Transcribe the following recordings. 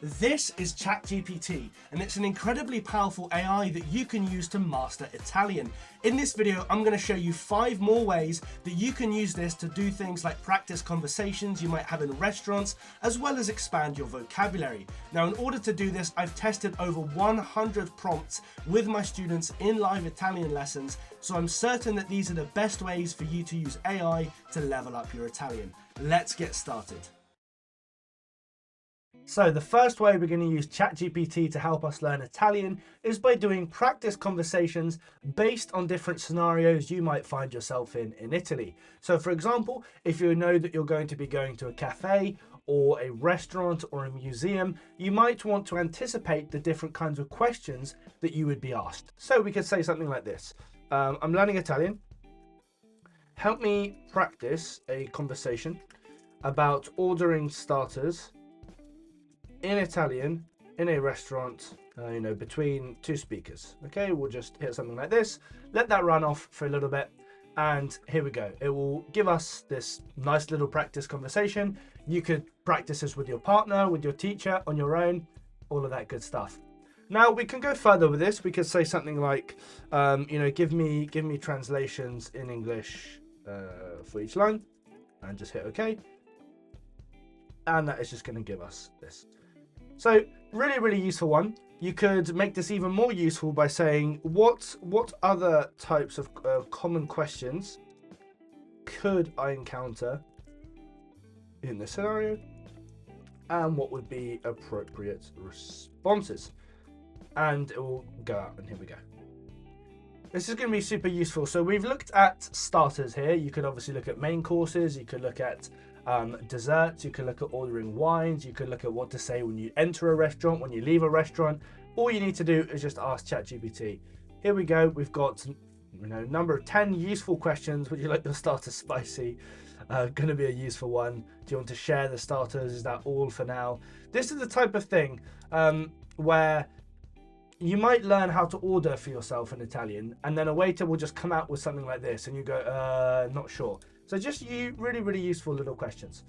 This is ChatGPT, and it's an incredibly powerful AI that you can use to master Italian. In this video, I'm going to show you 5 more ways that you can use this to do things like practice conversations you might have in restaurants, as well as expand your vocabulary. Now, in order to do this, I've tested over 100 prompts with my students in live Italian lessons, so I'm certain that these are the best ways for you to use AI to level up your Italian. Let's get started. So the first way we're going to use ChatGPT to help us learn Italian is by doing practice conversations based on different scenarios you might find yourself in Italy. So for example, if you know that you're going to be going to a cafe or a restaurant or a museum, you might want to anticipate the different kinds of questions that you would be asked. So we could say something like this. I'm learning Italian. Help me practice a conversation about ordering starters in Italian in a restaurant, between 2 speakers. Okay, we'll just hit something like this, let that run off for a little bit, and here we go. It will give us this nice little practice conversation. You could practice this with your partner, with your teacher, on your own, all of that good stuff. Now we can go further with this. We could say something like, give me translations in English for each line, and just hit OK. And that is just going to give us this. So really useful one. You could make this even more useful by saying what other types of common questions could I encounter in this scenario, and what would be appropriate responses, and it will go out, and here we go. This is going to be super useful. So we've looked at starters here. You could obviously look at main courses, you could look at desserts, you can look at ordering wines, you can look at what to say when you enter a restaurant, when you leave a restaurant. All you need to do is just ask ChatGPT. Here we go, we've got number of 10 useful questions. Would you like your starters spicy? Going to be a useful one. Do you want to share the starters? Is that all for now? This is the type of thing where you might learn how to order for yourself in Italian, and then a waiter will just come out with something like this and you go, not sure. So just really useful little questions.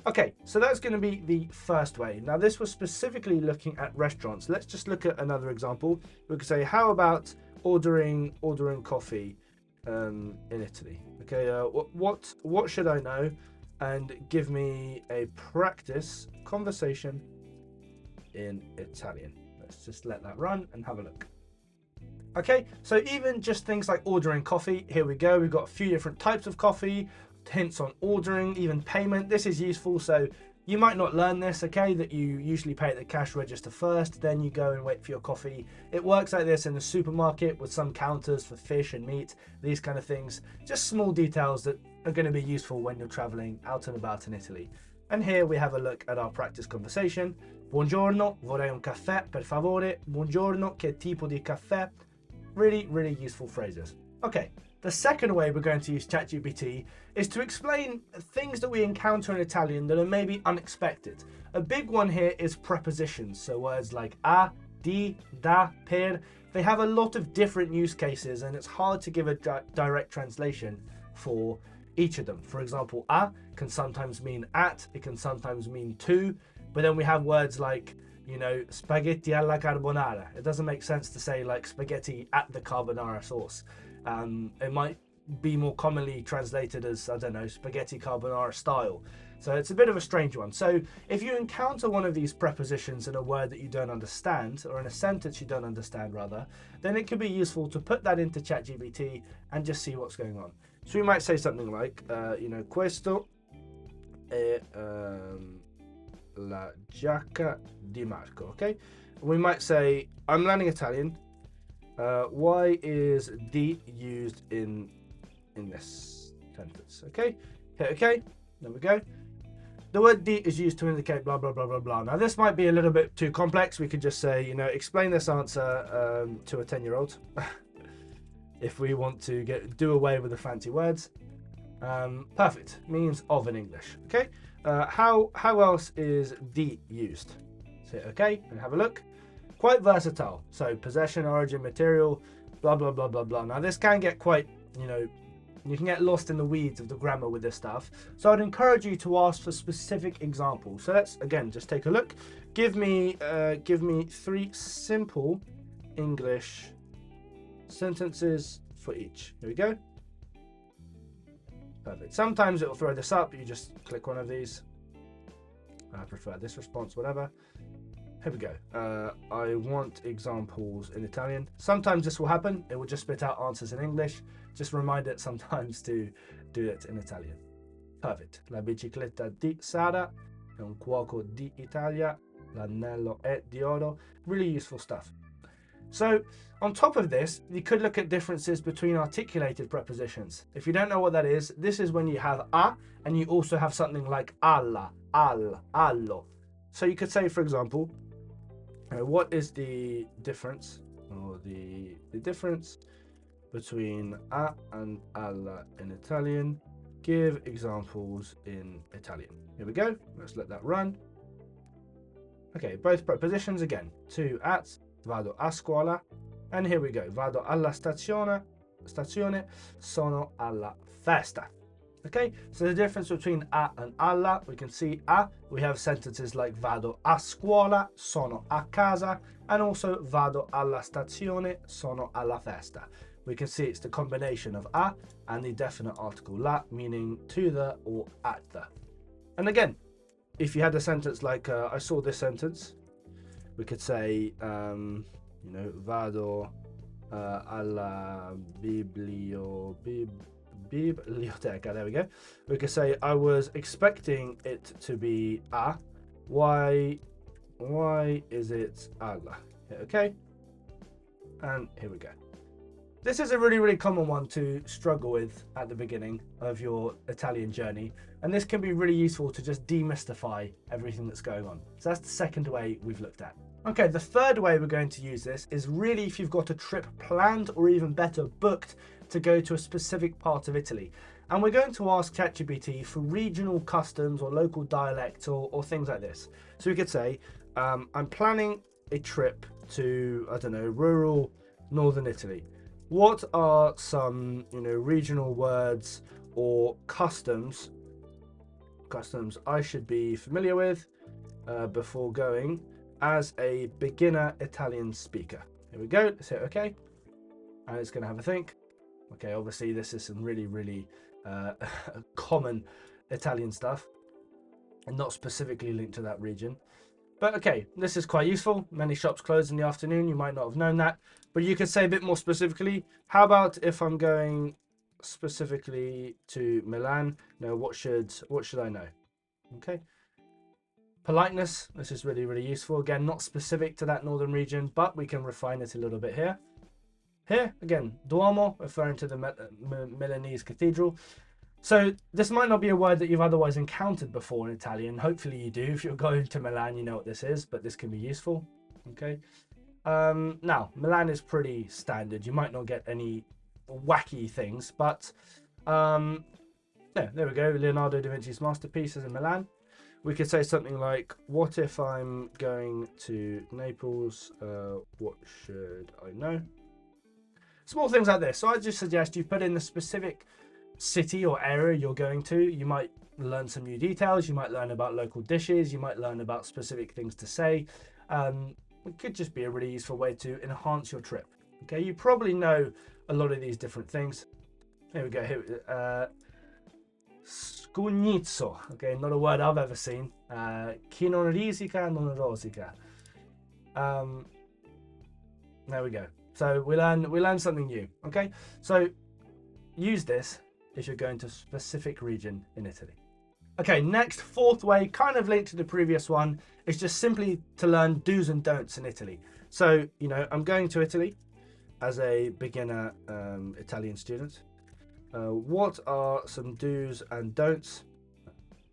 Okay, so that's going to be the first way. Now this was specifically looking at restaurants. Let's just look at another example. We could say, how about ordering coffee in Italy? Okay, what should I know? And give me a practice conversation in Italian. Let's just let that run and have a look. Okay, so even just things like ordering coffee, here we go. We've got a few different types of coffee, hints on ordering, even payment. This is useful. So you might not learn this, okay, that you usually pay at the cash register first, then you go and wait for your coffee. It works like this in the supermarket with some counters for fish and meat, these kind of things. Just small details that are going to be useful when you're traveling out and about in Italy. And here we have a look at our practice conversation. Buongiorno, vorrei un caffè, per favore. Buongiorno, che tipo di caffè? Really useful phrases. Okay, the second way we're going to use ChatGPT is to explain things that we encounter in Italian that are maybe unexpected. A big one here is prepositions, so words like a, di, da, per. They have a lot of different use cases, and it's hard to give a direct translation for each of them. For example, a can sometimes mean at, it can sometimes mean to, but then we have words like, spaghetti alla carbonara. It doesn't make sense to say like spaghetti at the carbonara sauce. It might be more commonly translated as, I don't know, spaghetti carbonara style. So it's a bit of a strange one. So if you encounter one of these prepositions in a word that you don't understand, or in a sentence you don't understand rather, then it could be useful to put that into ChatGPT and just see what's going on. So we might say something like, questo è la giacca di Marco, okay? We might say, I'm learning Italian. Why is di used in this sentence? Okay, hit OK. There we go. The word di is used to indicate blah blah blah blah blah. Now this might be a little bit too complex. We could just say, explain this answer to a 10-year-old if we want to do away with the fancy words. Perfect means of in English. Okay. How else is di used? Say OK and have a look. Quite versatile. So possession, origin, material, blah blah blah blah blah. Now this can get quite You can get lost in the weeds of the grammar with this stuff. So I'd encourage you to ask for specific examples. So let's, again, just take a look. Give me 3 simple English sentences for each. Here we go. Perfect. Sometimes it will throw this up. You just click one of these. I prefer this response, whatever. Here we go. I want examples in Italian. Sometimes this will happen. It will just spit out answers in English. Just remind it sometimes to do it in Italian. Perfect. La bicicletta di Sara è un cuoco di Italia. L'anello è di oro. Really useful stuff. So on top of this, you could look at differences between articulated prepositions. If you don't know what that is, this is when you have a and you also have something like alla, al, allo. So you could say, for example, what is the difference, or the difference between a and alla in Italian? Give examples in Italian. Here we go. Let's let that run. Okay, both prepositions again. To, at, vado a scuola, and here we go. Vado alla stazione, sono alla festa. Okay, so the difference between a and alla, we can see a, we have sentences like vado a scuola, sono a casa, and also vado alla stazione, sono alla festa. We can see it's the combination of a and the definite article la, meaning to the or at the. And again, if you had a sentence like, I saw this sentence, we could say, vado alla biblioteca. There we go. We could say, I was expecting it to be a. Why is it alla? Okay. And here we go. This is a really, really common one to struggle with at the beginning of your Italian journey. And this can be really useful to just demystify everything that's going on. So that's the second way we've looked at. Okay, the third way we're going to use this is really if you've got a trip planned or even better booked to go to a specific part of Italy. And we're going to ask ChatGPT for regional customs or local dialect or things like this. So we could say, I'm planning a trip to, I don't know, rural northern Italy. What are some, regional words or customs I should be familiar with before going as a beginner Italian speaker? Here we go. Let's hit OK. And it's going to have a think. Okay, obviously this is some really, really common Italian stuff and not specifically linked to that region. But okay, this is quite useful. Many shops close in the afternoon. You might not have known that. But you could say a bit more specifically. How about if I'm going specifically to Milan? What should I know? Okay. Politeness. This is really, really useful. Again, not specific to that northern region, but we can refine it a little bit here. Here, again, Duomo, referring to the Milanese cathedral. So this might not be a word that you've otherwise encountered before in Italian. Hopefully you do. If you're going to Milan, you know what this is, but this can be useful. Okay. Now, Milan is pretty standard. You might not get any wacky things, but yeah, there we go. Leonardo da Vinci's masterpieces in Milan. We could say something like, what if I'm going to Naples? What should I know? Small things like this. So I just suggest you put in the specific city or area you're going to. You might learn some new details. You might learn about local dishes. You might learn about specific things to say. It could just be a really useful way to enhance your trip. Okay, you probably know a lot of these different things. Here we go. Here, scugnizzo. Okay, not a word I've ever seen. Chi non risica non rosica. There we go. So we learn something new. Okay, so use this if you're going to a specific region in Italy. Okay, next, fourth way, kind of linked to the previous one, is just simply to learn do's and don'ts in Italy. So, I'm going to Italy as a beginner Italian student. What are some do's and don'ts?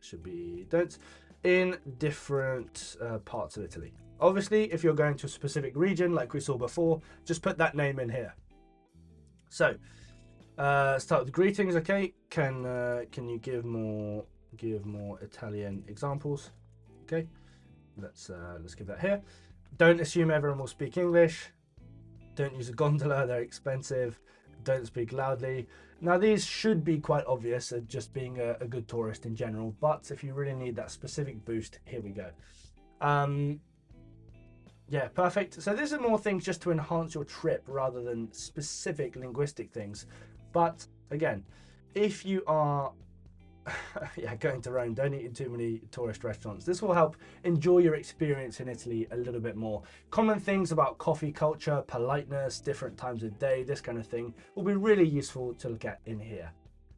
Should be don'ts in different parts of Italy. Obviously, if you're going to a specific region, like we saw before, just put that name in here. So, start with greetings. Okay, can you give more Italian examples? Okay, let's give that here. Don't assume everyone will speak English. Don't use a gondola; they're expensive. don't speak loudly. Now these should be quite obvious, just being a good tourist in general, but if you really need that specific boost, here we go. Yeah, perfect. So these are more things just to enhance your trip rather than specific linguistic things. But again, if you are yeah, going to Rome, don't eat in too many tourist restaurants. This will help enjoy your experience in Italy a little bit more. Common things about coffee culture, politeness, different times of day, this kind of thing will be really useful to look at in here.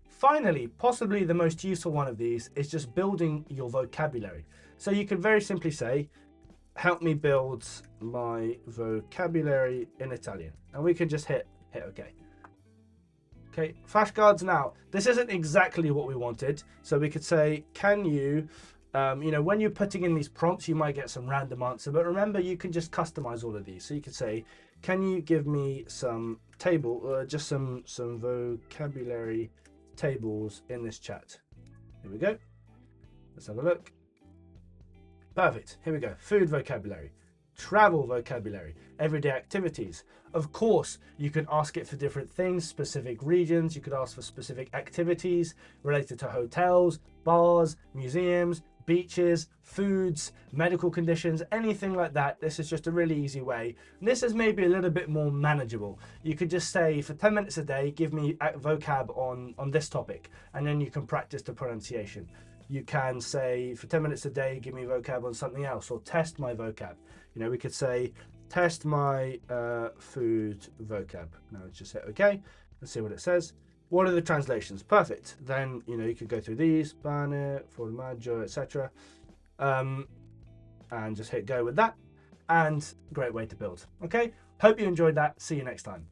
Finally, possibly the most useful one of these is just building your vocabulary. So you can very simply say, help me build my vocabulary in Italian. And we can just hit OK. Okay, flashcards now. This isn't exactly what we wanted. So we could say, can you, when you're putting in these prompts, you might get some random answer. But remember, you can just customize all of these. So you could say, can you give me some just some vocabulary tables in this chat? Here we go. Let's have a look. Perfect. Here we go. Food vocabulary, travel vocabulary, everyday activities. Of course, you can ask it for different things, specific regions. You could ask for specific activities related to hotels, bars, museums, beaches, foods, medical conditions, anything like that. This is just a really easy way. And this is maybe a little bit more manageable. You could just say, for 10 minutes a day, give me vocab on this topic, and then you can practice the pronunciation. You can say, for 10 minutes a day, give me vocab on something else, or test my vocab. We could say, test my food vocab. Now let's just hit OK. Let's see what it says. What are the translations? Perfect. Then, you could go through these, pane, formaggio, etc. And just hit go with that. And great way to build. Okay, hope you enjoyed that. See you next time.